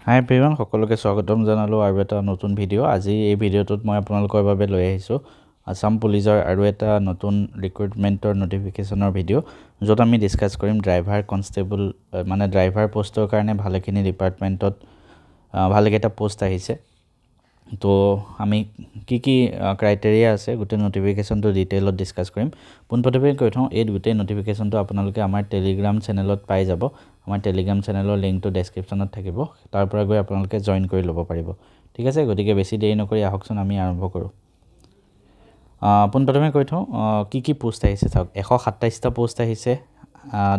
হাই everyone, সকলোকে স্বাগতম জনালোঁ আৰু এটা নতুন ভিডিঅ'। আজি এই ভিডিঅ'টোত মই আপোনালোকৰ বাবে লৈ আহিছোঁ আছাম পুলিচৰ আৰু এটা নতুন ৰিক্ৰুটমেণ্টৰ নটিফিকেশ্যনৰ ভিডিঅ', য'ত আমি ডিছকাছ কৰিম ড্ৰাইভাৰ কনষ্টেবল মানে ড্ৰাইভাৰ পোষ্টৰ কাৰণে ভালেখিনি ডিপাৰ্টমেণ্টত ভালেকেইটা পোষ্ট আহিছে। তো আমি কি ক্ৰাইটেৰিয়া আছে গোটেই নটিফিকেশ্যনটো ডিটেইলত ডিছকাছ কৰিম। পোনপ্ৰথমে কৈ থওঁ, এই গোটেই নটিফিকেশ্যনটো আপোনালোকে আমাৰ টেলিগ্ৰাম চেনেলত পাই যাব। আমাৰ টেলিগ্ৰাম চেনেলৰ লিংকটো ডেছক্ৰিপশ্যনত থাকিব, তাৰ পৰা গৈ আপোনালোকে জইন কৰি ল'ব পাৰিব। ঠিক আছে, গতিকে বেছি দেৰি নকৰি আহকচোন আমি আৰম্ভ কৰোঁ। পোনপ্ৰথমে কৈ থওঁ কি পোষ্ট আহিছে চাওক। 127টা পোষ্ট আহিছে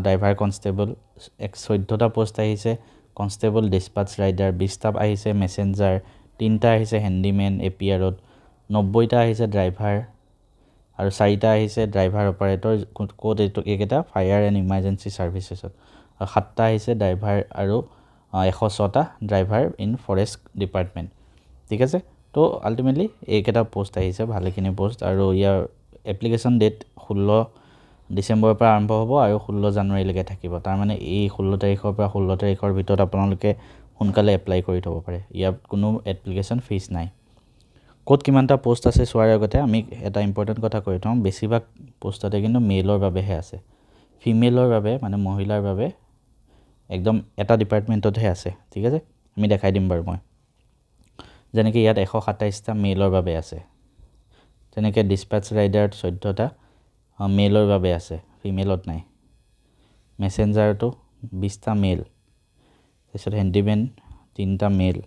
ড্ৰাইভাৰ কনষ্টেবল, 14টা পোষ্ট আহিছে কনষ্টেবল ডিছপাটছ ৰাইডাৰ, 20টা আহিছে মেছেঞ্জাৰ, 3টা আহিছে হেণ্ডিমেন এপিয়াৰত, 90টা আহিছে ড্ৰাইভাৰ আৰু 4টা আহিছে ড্ৰাইভাৰ অপাৰেটৰ, ক'ত এইকেইটা ফায়াৰ এণ্ড ইমাৰ্জেঞ্চি ছাৰ্ভিচেছত, আৰু 7টা আহিছে ড্ৰাইভাৰ আৰু 106টা ড্ৰাইভাৰ ইন ফৰেষ্ট ডিপাৰ্টমেণ্ট। ঠিক আছে, তো আল্টিমেটলি এইকেইটা পোষ্ট আহিছে, ভালেখিনি পোষ্ট, আৰু ইয়াৰ এপ্লিকেশ্যন ডেট 16 ডিচেম্বৰৰ পৰা আৰম্ভ হ'ব আৰু 16 জানুৱাৰীলৈকে থাকিব। তাৰমানে এই 16 তাৰিখৰ পৰা 16 তাৰিখৰ ভিতৰত আপোনালোকে সোনকালে এপ্লাই কৰি থ'ব পাৰে। ইয়াত কোনো এপ্লিকেশ্যন ফিজ নাই। ক'ত কিমানটা পোষ্ট আছে চোৱাৰ আগতে আমি এটা ইম্পৰ্টেণ্ট কথা কৈ থওঁ, বেছিভাগ পোষ্টতে কিন্তু মেইলৰ বাবেহে আছে। ফিমেলৰ বাবে মানে মহিলাৰ বাবে একদম এটা ডিপাৰ্টমেণ্টতহে আছে। ঠিক আছে, আমি দেখাই দিম বাৰু মই। যেনেকৈ ইয়াত 127টা মেইলৰ বাবে আছে, তেনেকৈ ডিছপাটছ ৰাইডাৰত 14টা মেইলৰ বাবে আছে, ফিমেলত নাই। মেছেঞ্জাৰটো 20টা মেইল, তাৰপিছত হেণ্ডিমেন 3টা মেইল,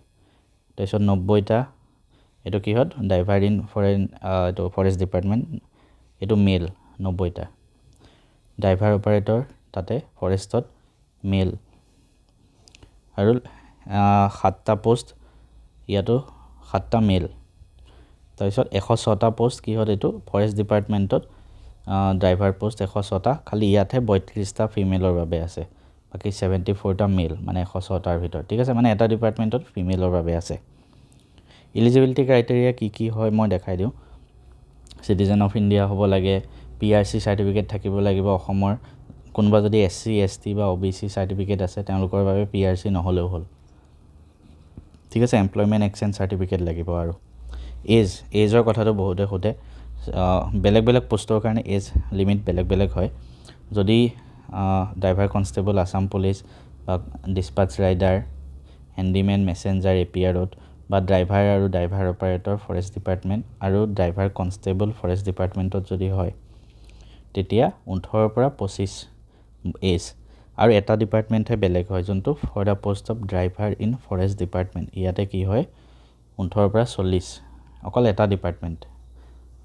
তাৰপিছত 90টা এইটো কিহত ড্ৰাইভাৰ ইন এইটো ফৰেষ্ট ডিপাৰ্টমেণ্ট, এইটো মেইল 90টা। ড্ৰাইভাৰ অপাৰেটৰ তাতে ফৰেষ্টত মেইল, আৰু 7টা পোষ্ট ইয়াতো 7টা মেইল। তাৰপিছত 106টা পোষ্ট কিহত এইটো ফৰেষ্ট ডিপাৰ্টমেণ্টত ড্ৰাইভাৰ পোষ্ট 106টা, খালি ইয়াতহে 32টা ফিমেলৰ বাবে আছে, বাকী 74টা মেইল, মানে 106টাৰ ভিতৰত। ঠিক আছে, মানে এটা ডিপাৰ্টমেণ্টত ফিমেলৰ বাবে আছে। ইলিজিবিলিটি ক্ৰাইটেৰিয়া কি হয় মই দেখাই দিওঁ। চিটিজেন অফ ইণ্ডিয়া হ'ব লাগে, PRC চাৰ্টিফিকেট থাকিব লাগিব অসমৰ, কোনোবা যদি SC ST বা OBC চাৰ্টিফিকেট আছে তেওঁলোকৰ বাবে PRC নহ'লেও হ'ল। ঠিক আছে, এমপ্লয়মেণ্ট এক্সচেঞ্জ চাৰ্টিফিকেট লাগিব। আৰু এজৰ কথাটো বহুতে সোধে, বেলেগ বেলেগ পোষ্টৰ কাৰণে এজ লিমিট বেলেগ বেলেগ হয়। যদি ড্ৰাইভাৰ কনষ্টেবল আছাম পুলিচ বা ডিছপাটছ ৰাইডাৰ, হেণ্ডিমেন মেছেঞ্জাৰ এপিয়াৰত, বা ড্ৰাইভাৰ আৰু ড্ৰাইভাৰ অপাৰেটৰ ফৰেষ্ট ডিপাৰ্টমেণ্ট আৰু ড্ৰাইভাৰ কনষ্টেবল ফৰেষ্ট ডিপাৰ্টমেণ্টত যদি হয়, তেতিয়া 18ৰ পৰা 25 এজ। আৰু এটা ডিপাৰ্টমেণ্টহে বেলেগ হয়, যোনটো for the post of driver in forest department. ইয়াতে কি হয় 18ৰ পৰা 40, অকল এটা ডিপাৰ্টমেণ্ট।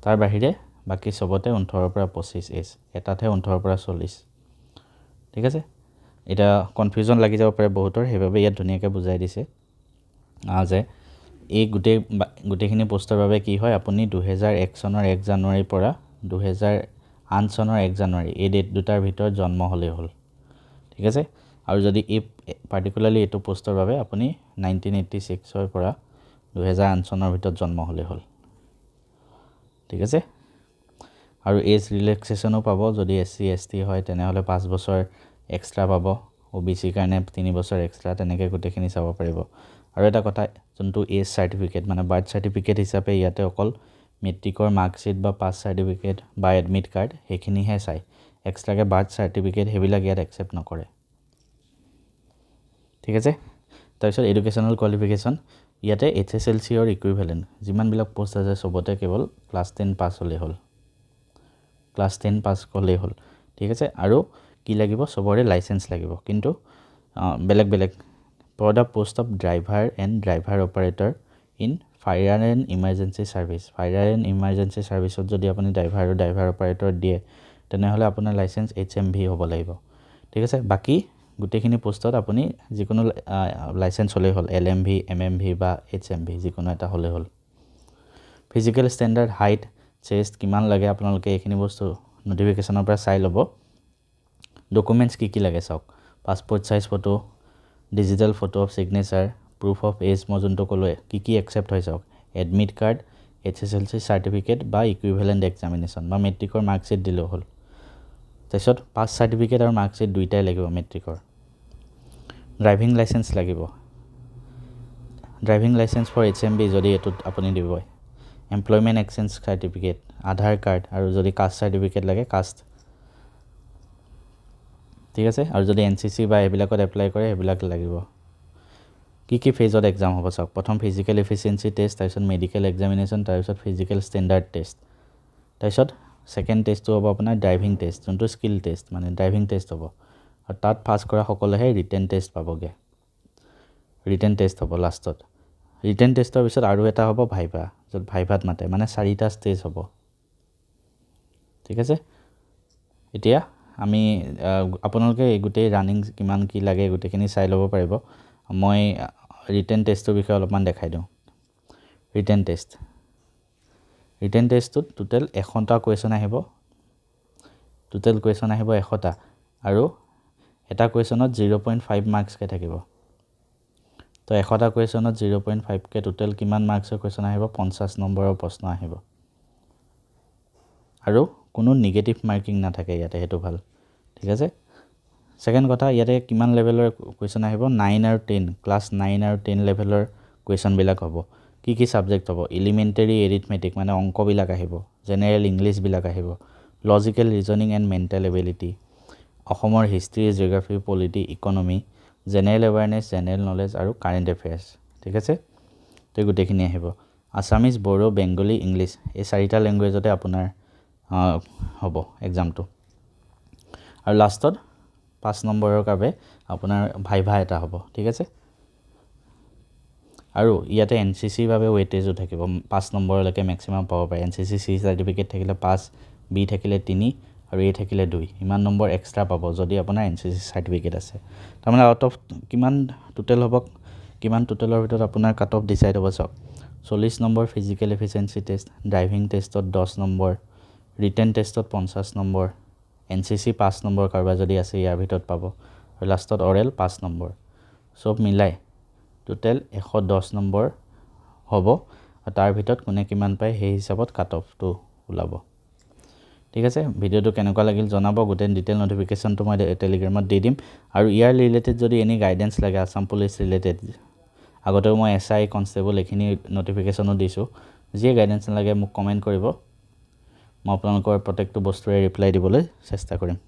তাৰ বাহিৰে বাকী চবতে 18ৰ পৰা 25 এজ, এটাতহে 18ৰ পৰা 40। ঠিক আছে, এতিয়া কনফিউজন লাগি যাব পাৰে বহুতৰ, সেইবাবে ইয়াত ধুনীয়াকৈ বুজাই দিছে যে এই গোটেইখিনি পোষ্টৰ বাবে কি হয়, আপুনি 2001 চনৰ 1 জানুৱাৰীৰ পৰা 2008 চনৰ 1 জানুৱাৰী এই ডেট দুটাৰ ভিতৰত জন্ম হ'লেই হ'ল। ঠিক আছে, আৰু যদি এই পাৰ্টিকুলাৰলি এইটো পোষ্টৰ বাবে আপুনি 1986ৰ পৰা 2008 চনৰ ভিতৰত জন্ম হ'লেই হ'ল। ঠিক আছে, আৰু এজ ৰিলেক্সেশ্যনো পাব। যদি SC ST হয় তেনেহ'লে 5 বছৰ এক্সট্ৰা পাব, OBC কাৰণে 3 বছৰ এক্সট্ৰা, তেনেকৈ গোটেইখিনি চাব পাৰিব। আৰু এটা কথা, যোনটো এজ চাৰ্টিফিকেট মানে বাৰ্থ চাৰ্টিফিকেট হিচাপে ইয়াতে অকল মেট্ৰিকৰ মাৰ্কশ্বিট বা পাছ চাৰ্টিফিকেট বা এডমিট কাৰ্ড সেইখিনিহে চায়, এক্সট্ৰাকৈ বাৰ্থ চাৰ্টিফিকেট সেইবিলাক ইয়াত একচেপ্ট নকৰে। ঠিক আছে, তাৰপিছত এডুকেশ্যনেল কোৱালিফিকেশ্যন, ইয়াতে HSLCৰ ইকুইভেলেণ্ট যিমানবিলাক পোষ্ট আছে চবতে কেৱল ক্লাছ 10 পাছ হ'লেই হ'ল, ক্লাছ 10 পাছ হ'লেই হ'ল। ঠিক আছে, আৰু কি লাগিব, চবৰে লাইচেঞ্চ লাগিব, কিন্তু বেলেগ বেলেগ। For the post of driver and driver operator in fire and emergency service, fire and emergency ছাৰ্ভিচত যদি আপুনি ড্ৰাইভাৰ আৰু ড্ৰাইভাৰ অপাৰেটৰ দিয়ে তেনেহ'লে আপোনাৰ লাইচেঞ্চ HMV হ'ব লাগিব। ঠিক আছে, বাকী গোটেইখিনি পোষ্টত আপুনি যিকোনো লাইচেঞ্চ হ'লেই হ'ল, LMV MMV বা HMV যিকোনো এটা হ'লেই হ'ল। ফিজিকেল ষ্টেণ্ডাৰ্ড, হাইট, চেষ্ট কিমান লাগে আপোনালোকে এইখিনি বস্তু নটিফিকেশ্যনৰ পৰা চাই ল'ব। ডকুমেণ্টছ কি লাগে চাওক, passport size photo, digital photo of signature, proof of age মই যোনটো ক'লোৱে, কি একচেপ্ট হয় চাওক, এডমিট কাৰ্ড, HSLC চাৰ্টিফিকেট বা ইকুইভেলেণ্ট এক্সামিনেশ্যন বা মেট্ৰিকৰ মাৰ্কশ্বিট দিলেও হ'ল। তাৰপিছত পাছ চাৰ্টিফিকেট আৰু মাৰ্কশ্বিট দুইটাই লাগিব মেট্ৰিকৰ। ড্ৰাইভিং লাইচেঞ্চ লাগিব, ড্ৰাইভিং লাইচেন্স ফৰ HMB যদি এইটোত আপুনি দিব, এমপ্লয়মেণ্ট এক্সচেঞ্জ চাৰ্টিফিকেট, আধাৰ কাৰ্ড, আৰু যদি কাষ্ট চাৰ্টিফিকেট লাগে কাষ্ট, ঠিক আছে। আৰু যদি NCC বা এইবিলাকত এপ্লাই কৰে সেইবিলাক লাগিব। কি ফেজত এক্সাম হ'ব চাওক। প্ৰথম ফিজিকেল এফিচিয়েঞ্চি টেষ্ট, তাৰপিছত মেডিকেল এক্সামিনেশ্যন, তাৰপিছত ফিজিকেল ষ্টেণ্ডাৰ্ড টেষ্ট, তাৰপিছত ছেকেণ্ড টেষ্টটো হ'ব আপোনাৰ ড্ৰাইভিং টেষ্ট, যোনটো স্কিল টেষ্ট মানে ড্ৰাইভিং টেষ্ট হ'ব। আৰু তাত পাছ কৰা সকলেহে ৰিটেন টেষ্ট পাবগৈ। ৰিটেন টেষ্ট হ'ব লাষ্টত। ৰিটেন টেষ্টৰ পিছত আৰু এটা হ'ব ভাইভা, য'ত ভাইভাত মাতে, মানে 4টা ষ্টেজ হ'ব, ঠিক আছে। এতিয়া আমি আপোনালোকে এই গোটেই ৰানিং কিমান কি লাগে গোটেইখিনি চাই ল'ব পাৰিব। মই ৰিটেন টেষ্টৰ বিষয়ে অলপমান দেখাই দিওঁ। ৰিটেন টেষ্টটোত টোটেল 100টা কুৱেশ্যন আহিব। টোটেল কুৱেশ্যন আহিব 100টা, আৰু এটা কুৱেশ্যনত 0.5 মাৰ্কছকৈ থাকিব। তো 100টা কুৱেশ্যনত 0.5কৈ টোটেল কিমান মাৰ্কছৰ কুৱেশ্যন আহিব? 50 নম্বৰৰ প্ৰশ্ন আহিব। আৰু কোনো নিগেটিভ মাৰ্কিং নাথাকে ইয়াতে, সেইটো ভাল, ঠিক আছে। ছেকেণ্ড কথা, ইয়াতে কিমান লেভেলৰ কুৱেশ্যন আহিব? 9 আৰু 10, ক্লাছ 9 আৰু 10 লেভেলৰ কুৱেশ্যনবিলাক হ'ব। কি ছাবজেক্ট হ'ব? এলিমেণ্টেৰী এৰিথমেটিক মানে অংকবিলাক আহিব, জেনেৰেল ইংলিছবিলাক আহিব, logical reasoning and mental ability, অসমৰ history, geography, polity, economy, general awareness, general knowledge আৰু কাৰেণ্ট এফেয়াৰ্ছ, ঠিক আছে। তো গোটেইখিনি আহিব। আছামিজ, বড়ো, বেংগলী, ইংলিছ, এই 4টা লেংগুৱেজতে আপোনাৰ হ'ব এক্সামটো। আৰু লাষ্টত 5 নম্বৰৰ বাবে আপোনাৰ ভাইভা এটা হ'ব, ঠিক আছে। আৰু ইয়াতে NCCৰ বাবে ৱেইটেজো থাকিব, 5 নম্বৰলৈকে মেক্সিমাম পাব পাৰে। NCC C চাৰ্টিফিকেট থাকিলে 5, B থাকিলে 3 আৰু A থাকিলে 2, ইমান নম্বৰ এক্সট্ৰা পাব যদি আপোনাৰ NCC চাৰ্টিফিকেট আছে। তাৰমানে আউট অফ কিমান টোটেল হ'ব, কিমান টোটেলৰ ভিতৰত আপোনাৰ কাট অফ ডিচাইড হ'ব চাওক। 40 number physical efficiency test, driving টেষ্টত 10 নম্বৰ, ৰিটেন টেষ্টত 50 নম্বৰ, NCC 5 নম্বৰ কাৰোবাৰ যদি আছে ইয়াৰ ভিতৰত পাব, আৰু লাষ্টত অৰেল 5 নম্বৰ, চব মিলাই টোটেল 110 নম্বৰ হ'ব। আৰু তাৰ ভিতৰত কোনে কিমান পায় সেই হিচাপত কাট অফটো ওলাব, ঠিক আছে। ভিডিঅ'টো কেনেকুৱা লাগিল জনাব। গোটেই ডিটেইল নটিফিকেশ্যনটো মই টেলিগ্ৰামত দি দিম। আৰু ইয়াৰ ৰিলেটেড যদি এনি গাইডেঞ্চ লাগে, আছাম পুলিচ ৰিলেটেড, আগতেও মই SI কনষ্টেবল এইখিনি নটিফিকেশ্যনো দিছোঁ, যিয়ে গাইডেঞ্চ লাগে মোক কমেণ্ট কৰিব, মই আপোনালোকৰ প্ৰত্যেকটো বস্তুৰে ৰিপ্লাই দিবলৈ চেষ্টা কৰিম।